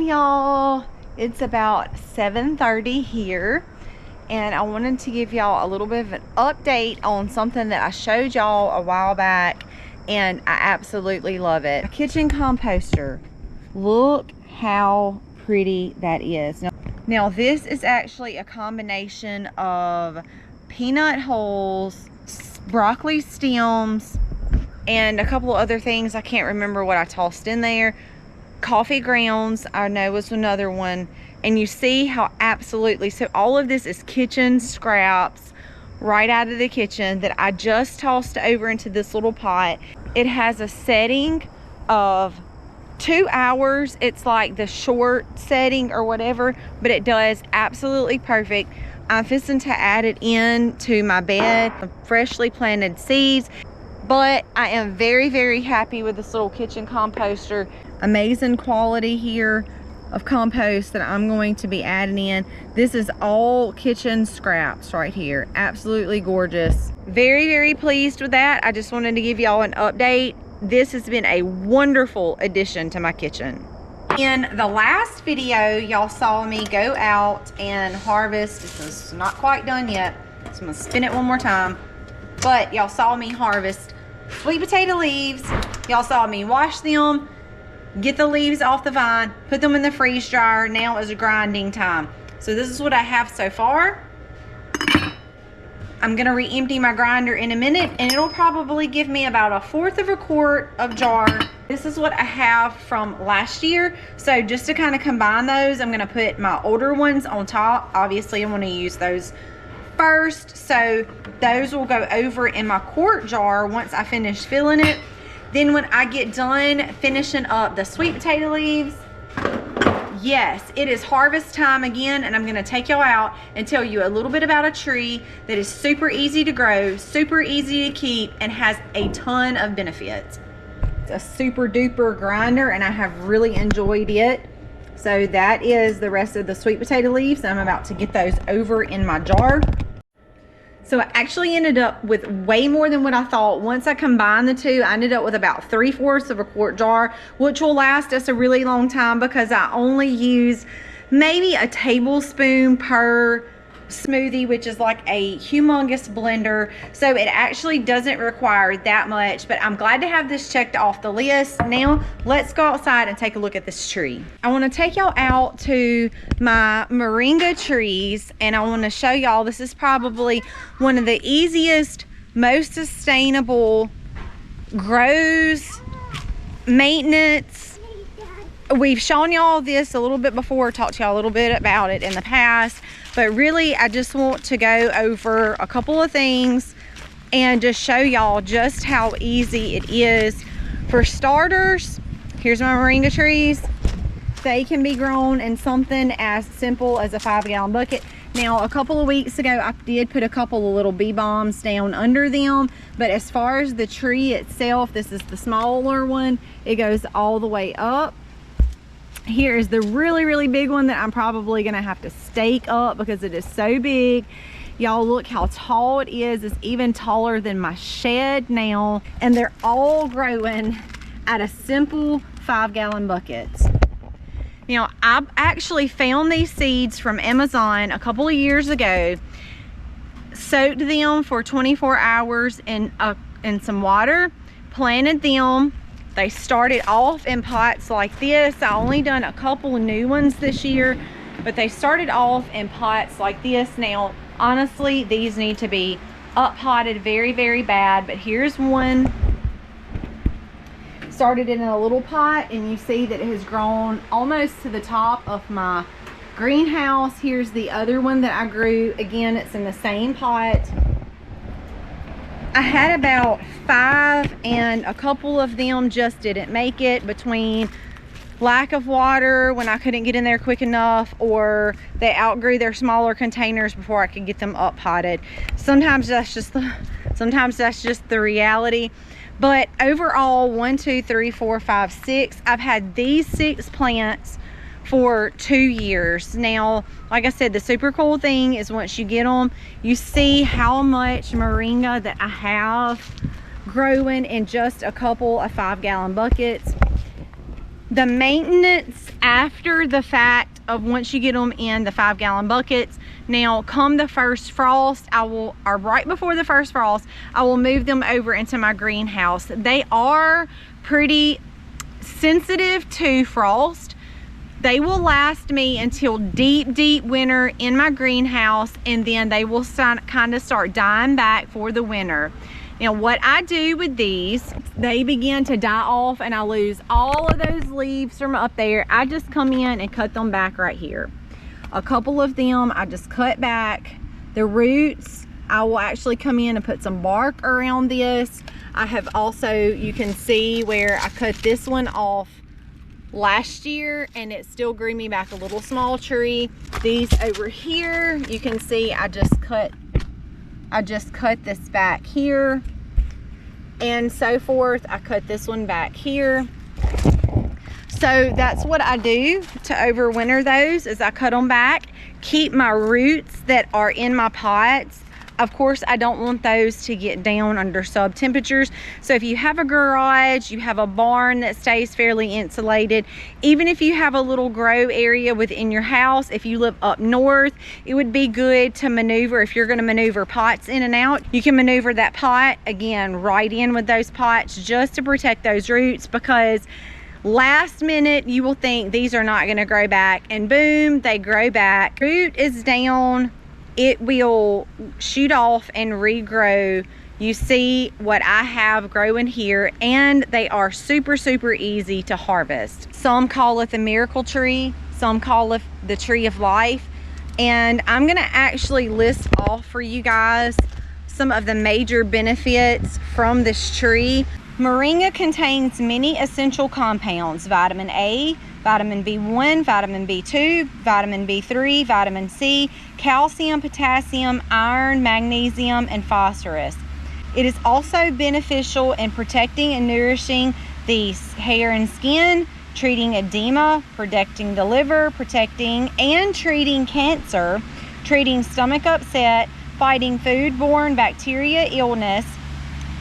morning, y'all. It's about 7:30 here, and I wanted to give y'all a little bit of an update on something that I showed y'all a while back, and I absolutely love it. A kitchen composter. Look how pretty that is. Now this is actually a combination of peanut hulls, broccoli stems, and a couple of other things. I can't remember what I tossed in there. Coffee grounds, I know, was another one. And you see how absolutely, so all of this is kitchen scraps right out of the kitchen that I just tossed over into this little pot. It has a setting of 2 hours. It's like the short setting or whatever, but it does absolutely perfect. I'm fixing to add it in to my bed of freshly planted seeds, but I am very, very happy with this little kitchen composter. Amazing quality here of compost that I'm going to be adding in. This is all kitchen scraps right here. Absolutely gorgeous. Very, very pleased with that. I just wanted to give y'all an update. This has been a wonderful addition to my kitchen. In the last video, y'all saw me go out and harvest. This is not quite done yet, so I'm gonna spin it one more time. But y'all saw me harvest sweet potato leaves. Y'all saw me wash them, get the leaves off the vine, put them in the freeze dryer. Now is grinding time. So this is what I have so far. I'm gonna re-empty my grinder in a minute, and it'll probably give me about 1/4 of a quart of jar. This is what I have from last year. So just to kind of combine those, I'm gonna put my older ones on top. Obviously I wanna use those first, so those will go over in my quart jar once I finish filling it. Then when I get done finishing up the sweet potato leaves, yes, it is harvest time again, and I'm gonna take y'all out and tell you a little bit about a tree that is super easy to grow, super easy to keep, and has a ton of benefits. It's a super duper grinder, and I have really enjoyed it. So that is the rest of the sweet potato leaves. I'm about to get those over in my jar. So I actually ended up with way more than what I thought. Once I combined the two, I ended up with about 3/4 of a quart jar, which will last us a really long time because I only use maybe a tablespoon per smoothie, which is like a humongous blender. So it actually doesn't require that much, but I'm glad to have this checked off the list. Now let's go outside and take a look at this tree. I want to take y'all out to my Moringa trees, and I want to show y'all, this is probably one of the easiest, most sustainable grows, maintenance. We've shown y'all this a little bit before, talked to y'all a little bit about it in the past, but really I just want to go over a couple of things and just show y'all just how easy it is. For starters, here's my Moringa trees. They can be grown in something as simple as a 5-gallon bucket. Now, a couple of weeks ago, I did put a couple of little bee bombs down under them, but as far as the tree itself, this is the smaller one. It goes all the way up. Here is the really, really big one that I'm probably gonna have to stake up because it is so big. Y'all look how tall it is. It's even taller than my shed now, and they're all growing out of simple 5-gallon buckets. Now, I actually found these seeds from Amazon a couple of years ago, soaked them for 24 hours in some water, planted them. They started off in pots like this. I only done a couple of new ones this year, but they started off in pots like this. Now, honestly, these need to be up potted very, very bad, but here's one. Started in a little pot, and you see that it has grown almost to the top of my greenhouse. Here's the other one that I grew. Again, it's in the same pot. I had about 5, and a couple of them just didn't make it between lack of water when I couldn't get in there quick enough, or they outgrew their smaller containers before I could get them up potted. Sometimes that's just the reality. But overall, 1, 2, 3, 4, 5, 6. I've had these 6 plants for 2 years now. Like I said, the super cool thing is once you get them, you see how much Moringa that I have growing in just a couple of 5-gallon buckets. The maintenance after the fact of once you get them in the 5-gallon buckets. Now come the first frost, or right before the first frost, I will move them over into my greenhouse. They are pretty sensitive to frost. They will last me until deep winter in my greenhouse, and then they will kind of start dying back for the winter. Now what I do with these, they begin to die off and I lose all of those leaves from up there. I just come in and cut them back right here. A couple of them I just cut back. The roots, I will actually come in and put some bark around this. I have also, you can see where I cut this one off last year and it still grew me back a little small tree. These over here, you can see I just cut this back here and so forth. I cut this one back here. So that's what I do to overwinter those, is I cut them back, keep my roots that are in my pots. Of course, I don't want those to get down under sub temperatures. So if you have a garage, you have a barn that stays fairly insulated, even if you have a little grow area within your house, if you live up north, it would be good to maneuver. If you're going to maneuver pots in and out, you can maneuver that pot again right in with those pots just to protect those roots, because last minute you will think these are not going to grow back, and boom, they grow back. Root is down, it will shoot off and regrow. You see what I have growing here, and they are super easy to harvest. Some call it the miracle tree, some call it the tree of life, and I'm gonna actually list off for you guys some of the major benefits from this tree. Moringa contains many essential compounds: vitamin A, vitamin B1, vitamin B2, vitamin B3, vitamin C, calcium, potassium, iron, magnesium, and phosphorus. It is also beneficial in protecting and nourishing the hair and skin, treating edema, protecting the liver, protecting and treating cancer, treating stomach upset, fighting foodborne bacteria illness,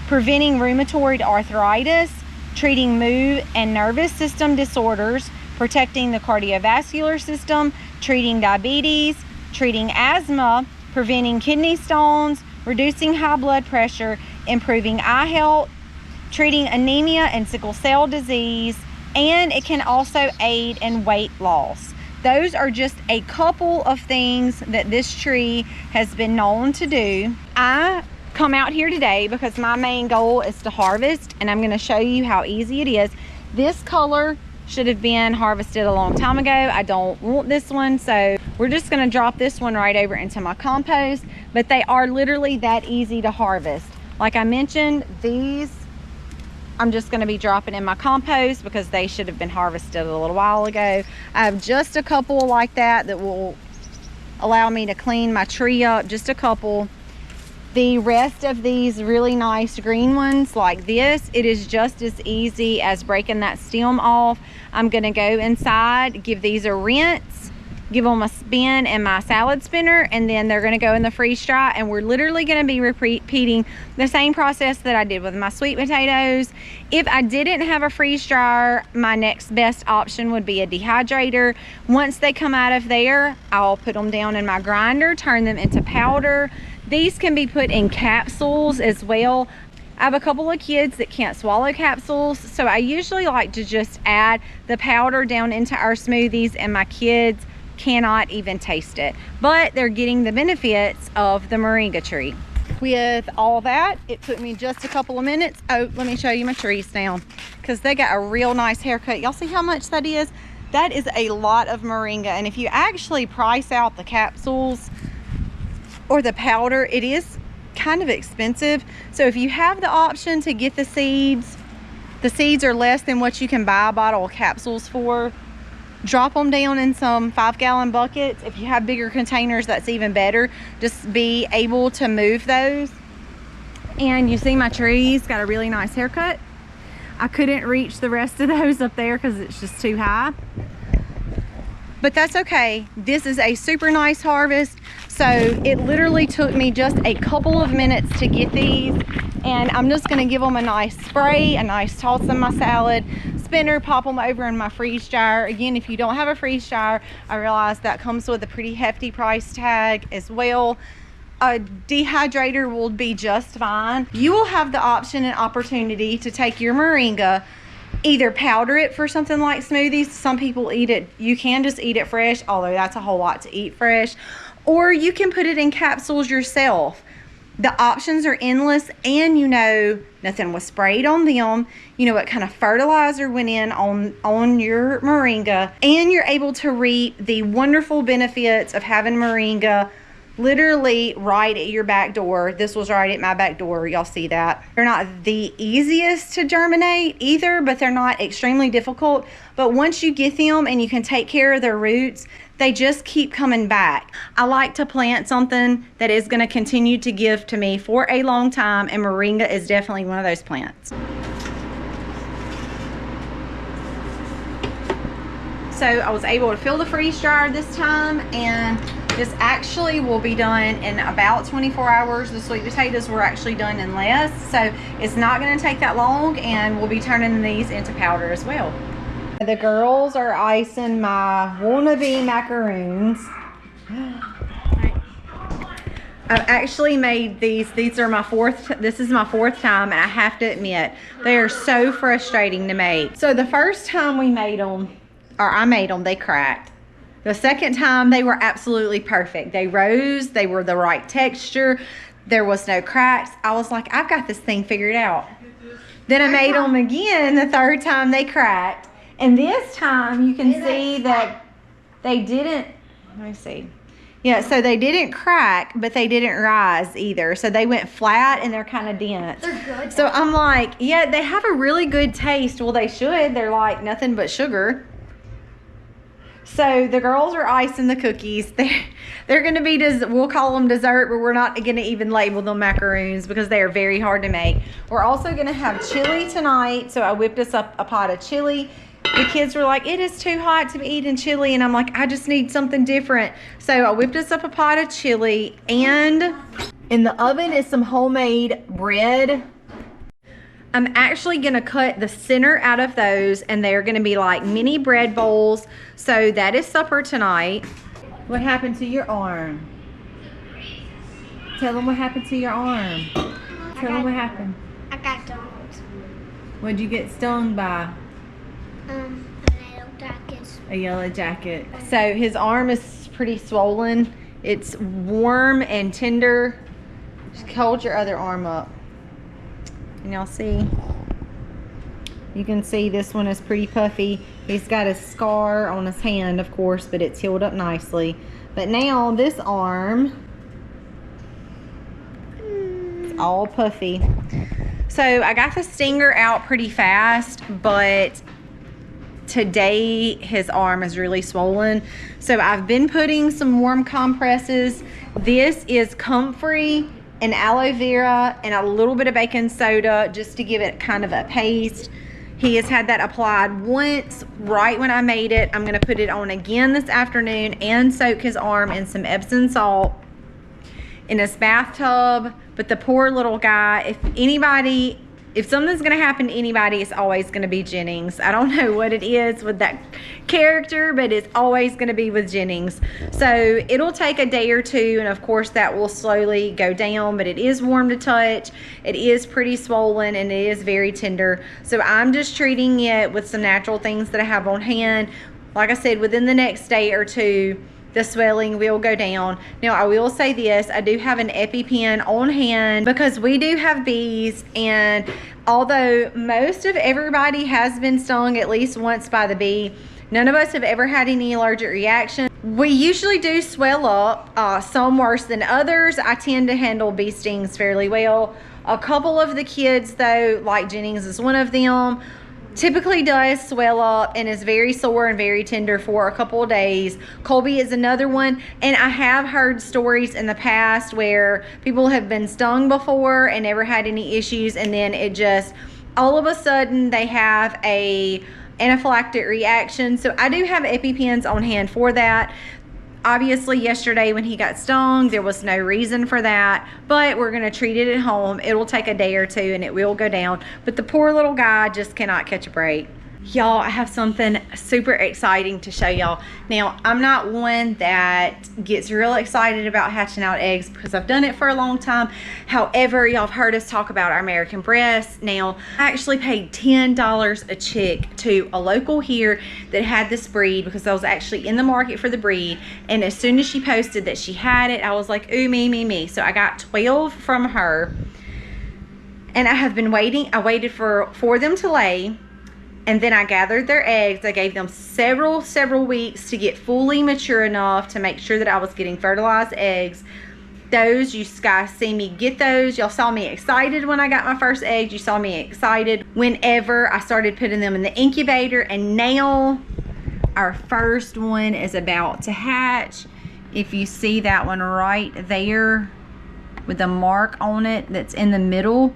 preventing rheumatoid arthritis, treating mood and nervous system disorders, protecting the cardiovascular system, treating diabetes, treating asthma, preventing kidney stones, reducing high blood pressure, improving eye health, treating anemia and sickle cell disease, and it can also aid in weight loss. Those are just a couple of things that this tree has been known to do. I come out here today because my main goal is to harvest, and I'm going to show you how easy it is. This color should have been harvested a long time ago. I don't want this one, so we're just going to drop this one right over into my compost. But they are literally that easy to harvest. Like I mentioned, these I'm just going to be dropping in my compost because they should have been harvested a little while ago. I have just a couple like that will allow me to clean my tree up, just a couple. The rest of these really nice green ones like this, it is just as easy as breaking that stem off. I'm going to go inside, give these a rinse, give them a spin in my salad spinner, and then they're going to go in the freeze dry. And we're literally going to be repeating the same process that I did with my sweet potatoes. If I didn't have a freeze dryer, my next best option would be a dehydrator. Once they come out of there, I'll put them down in my grinder, turn them into powder. These can be put in capsules as well. I have a couple of kids that can't swallow capsules, so I usually like to just add the powder down into our smoothies, and my kids cannot even taste it. But they're getting the benefits of the Moringa tree. With all that, it took me just a couple of minutes. Oh, let me show you my trees now, because they got a real nice haircut. Y'all see how much that is? That is a lot of Moringa, and if you actually price out the capsules or the powder, it is kind of expensive. So if you have the option to get the seeds are less than what you can buy a bottle of capsules for. Drop them down in some 5-gallon buckets. If you have bigger containers, that's even better. Just be able to move those. And you see my trees got a really nice haircut. I couldn't reach the rest of those up there because it's just too high. But that's okay. This is a super nice harvest. So it literally took me just a couple of minutes to get these. And I'm just gonna give them a nice spray, a nice toss in my salad, spinner, pop them over in my freeze dryer. Again, if you don't have a freeze dryer, I realize that comes with a pretty hefty price tag as well. A dehydrator will be just fine. You will have the option and opportunity to take your moringa, either powder it for something like smoothies. Some people eat it, you can just eat it fresh, although that's a whole lot to eat fresh, or you can put it in capsules yourself. The options are endless, and you know nothing was sprayed on them. You know what kind of fertilizer went in on your moringa, and you're able to reap the wonderful benefits of having moringa literally right at your back door. This was right at my back door. Y'all see that? They're not the easiest to germinate either, but they're not extremely difficult. But once you get them and you can take care of their roots, they just keep coming back. I like to plant something that is going to continue to give to me for a long time, and moringa is definitely one of those plants. So I was able to fill the freeze dryer this time, and this actually will be done in about 24 hours. The sweet potatoes were actually done in less, so it's not going to take that long, and we'll be turning these into powder as well. The girls are icing my wannabe macaroons. I've actually made these. These are my this is my fourth time, and I have to admit, they are so frustrating to make. So the first time we made them, or I made them, they cracked. The second time, they were absolutely perfect. They rose, they were the right texture, there was no cracks. I was like, I've got this thing figured out. Then I made them again. The third time, they cracked. And this time, you can see that they didn't, let me see. Yeah, so they didn't crack, but they didn't rise either. So they went flat, and they're kind of dense. They're good. So I'm like, yeah, they have a really good taste. Well, they should. They're like nothing but sugar. So the girls are icing the cookies. They're going to be, we'll call them dessert, but we're not going to even label them macaroons because they are very hard to make. We're also going to have chili tonight. So I whipped us up a pot of chili. The kids were like, it is too hot to be eating chili. And I'm like, I just need something different. So I whipped us up a pot of chili, and in the oven is some homemade bread. I'm actually going to cut the center out of those, and they're going to be like mini bread bowls. So that is supper tonight. What happened to your arm? Tell them what happened to your arm. Tell them what happened. I got stung. What'd you get stung by? A yellow jacket. A yellow jacket. So his arm is pretty swollen. It's warm and tender. Just hold your other arm up. And y'all see, you can see this one is pretty puffy. He's got a scar on his hand, of course, but it's healed up nicely. But now this arm, it's all puffy. So I got the stinger out pretty fast, but today his arm is really swollen. So I've been putting some warm compresses. This is comfrey and aloe vera and a little bit of baking soda just to give it kind of a paste. He has had that applied once right when I made it. I'm going to put it on again this afternoon and soak his arm in some Epsom salt in his bathtub. But the poor little guy, if something's going to happen to anybody, it's always going to be Jennings. I don't know what it is with that character, but it's always going to be with Jennings. So it'll take a day or two, and of course that will slowly go down, but it is warm to touch. It is pretty swollen, and it is very tender. So I'm just treating it with some natural things that I have on hand. Like I said, within the next day or two, the swelling will go down. Now, I will say this, I do have an EpiPen on hand because we do have bees, and although most of everybody has been stung at least once by the bee, none of us have ever had any allergic reaction. We usually do swell up, some worse than others. I tend to handle bee stings fairly well. A couple of the kids though, like Jennings is one of them, typically does swell up and is very sore and very tender for a couple of days. Colby is another one, and I have heard stories in the past where people have been stung before and never had any issues, and then it just all of a sudden they have a anaphylactic reaction. So I do have EpiPens on hand for that. Obviously yesterday when he got stung, there was no reason for that, but we're going to treat it at home. It'll take a day or two and it will go down, but the poor little guy just cannot catch a break. Y'all, I have something super exciting to show y'all. Now, I'm not one that gets real excited about hatching out eggs because I've done it for a long time. However, y'all have heard us talk about our American breasts. Now, I actually paid $10 a chick to a local here that had this breed because I was actually in the market for the breed. And as soon as she posted that she had it, I was like, ooh, me. So I got 12 from her. And I have been waiting. I waited for them to lay. And then I gathered their eggs. I gave them several weeks to get fully mature enough to make sure that I was getting fertilized eggs. Those, you guys see me get those. Y'all saw me excited when I got my first eggs. You saw me excited whenever I started putting them in the incubator. And now our first one is about to hatch. If you see that one right there with the mark on it that's in the middle,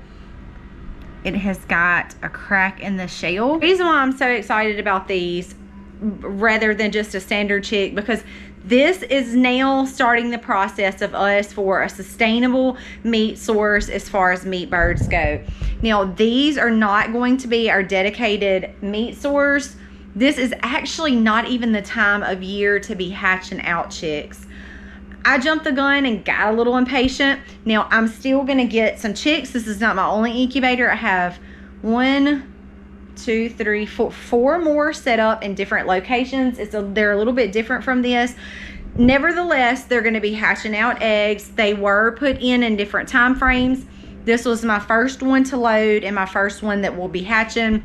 it has got a crack in the shell. The reason why I'm so excited about these rather than just a standard chick, because this is now starting the process of us for a sustainable meat source as far as meat birds go. Now, these are not going to be our dedicated meat source. This is actually not even the time of year to be hatching out chicks. I jumped the gun and got a little impatient. Now, I'm still going to get some chicks. This is not my only incubator. I have 4 more set up in different locations. They're a little bit different from this. Nevertheless, they're going to be hatching out eggs. They were put in different time frames. This was my first one to load and my first one that will be hatching.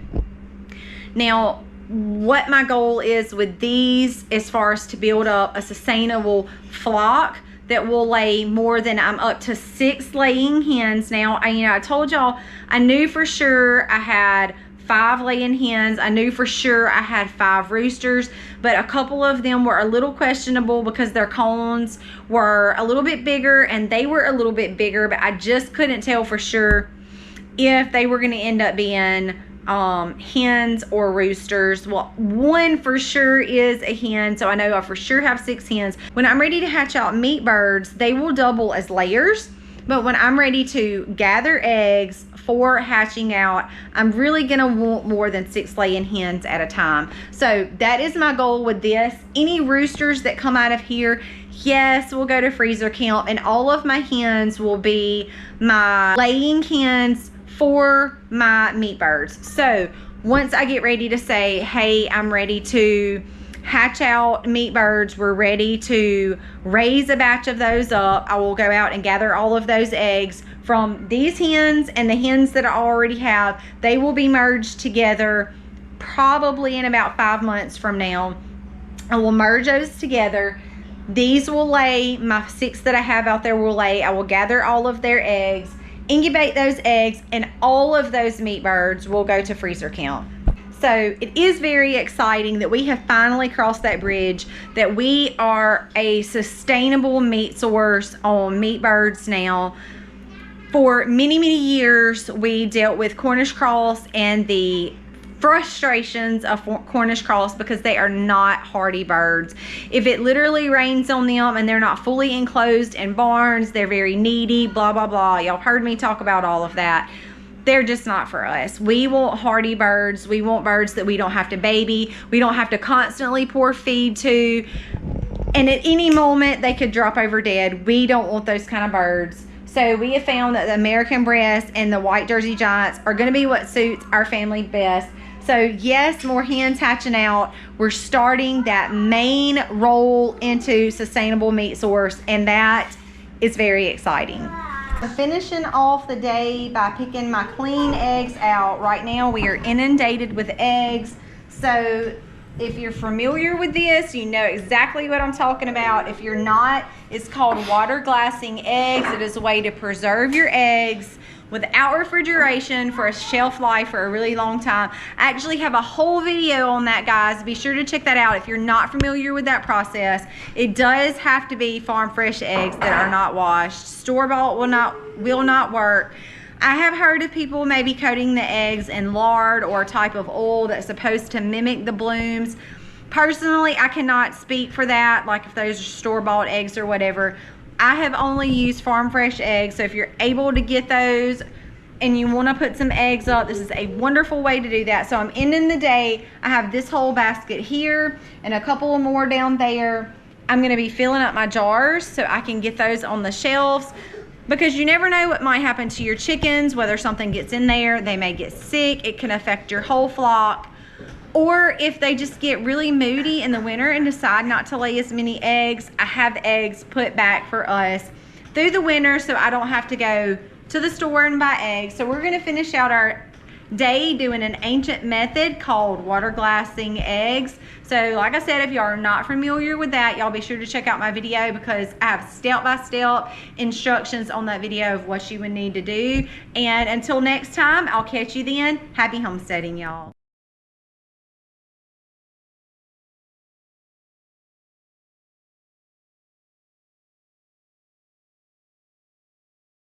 Now, what my goal is with these as far as to build up a sustainable flock that will lay more than, I'm up to 6 laying hens now. I told y'all I knew for sure I had 5 laying hens. I knew for sure I had 5 roosters, but a couple of them were a little questionable because their cones were a little bit bigger and they were a little bit bigger, but I just couldn't tell for sure if they were going to end up being hens or roosters. Well, one for sure is a hen, so I know I for sure have 6 hens. When I'm ready to hatch out meat birds, they will double as layers, but when I'm ready to gather eggs for hatching out, I'm really gonna want more than 6 laying hens at a time. So that is my goal with this. Any roosters that come out of here, yes, will go to freezer count, and all of my hens will be my laying hens for my meat birds. So once I get ready to say, hey, I'm ready to hatch out meat birds, we're ready to raise a batch of those up, I will go out and gather all of those eggs from these hens and the hens that I already have. They will be merged together probably in about 5 months from now. I will merge those together. These will lay, my 6 that I have out there will lay. I will gather all of their eggs, incubate those eggs, and all of those meat birds will go to freezer count. So it is very exciting that we have finally crossed that bridge, that we are a sustainable meat source on meat birds now. For many years, we dealt with Cornish cross and the frustrations of Cornish cross because they are not hardy birds. If it literally rains on them and they're not fully enclosed in barns, they're very needy, blah blah blah. Y'all heard me talk about all of that. They're just not for us. We want hardy birds. We want birds that we don't have to baby, we don't have to constantly pour feed to, and at any moment they could drop over dead. We don't want those kind of birds. So we have found that the American breast and the white Jersey giants are going to be what suits our family best. So yes, more hens hatching out. We're starting that main roll into sustainable meat source, and that is very exciting. I'm finishing off the day by picking my clean eggs out. Right now we are inundated with eggs. So if you're familiar with this, you know exactly what I'm talking about. If you're not, it's called water glassing eggs. It is a way to preserve your eggs without refrigeration for a shelf life for a really long time. I actually have a whole video on that, guys. Be sure to check that out if you're not familiar with that process. It does have to be farm fresh eggs that are not washed. Store-bought will not work. I have heard of people maybe coating the eggs in lard or a type of oil that's supposed to mimic the blooms. Personally, I cannot speak for that, like if those are store-bought eggs or whatever. I have only used farm fresh eggs, so if you're able to get those, and you want to put some eggs up, this is a wonderful way to do that. So I'm ending the day. I have this whole basket here and a couple more down there. I'm going to be filling up my jars so I can get those on the shelves, because you never know what might happen to your chickens, whether something gets in there, they may get sick, it can affect your whole flock. Or if they just get really moody in the winter and decide not to lay as many eggs, I have eggs put back for us through the winter so I don't have to go to the store and buy eggs. So we're gonna finish out our day doing an ancient method called water glassing eggs. So like I said, if y'all are not familiar with that, y'all be sure to check out my video, because I have step-by-step instructions on that video of what you would need to do. And until next time, I'll catch you then. Happy homesteading, y'all.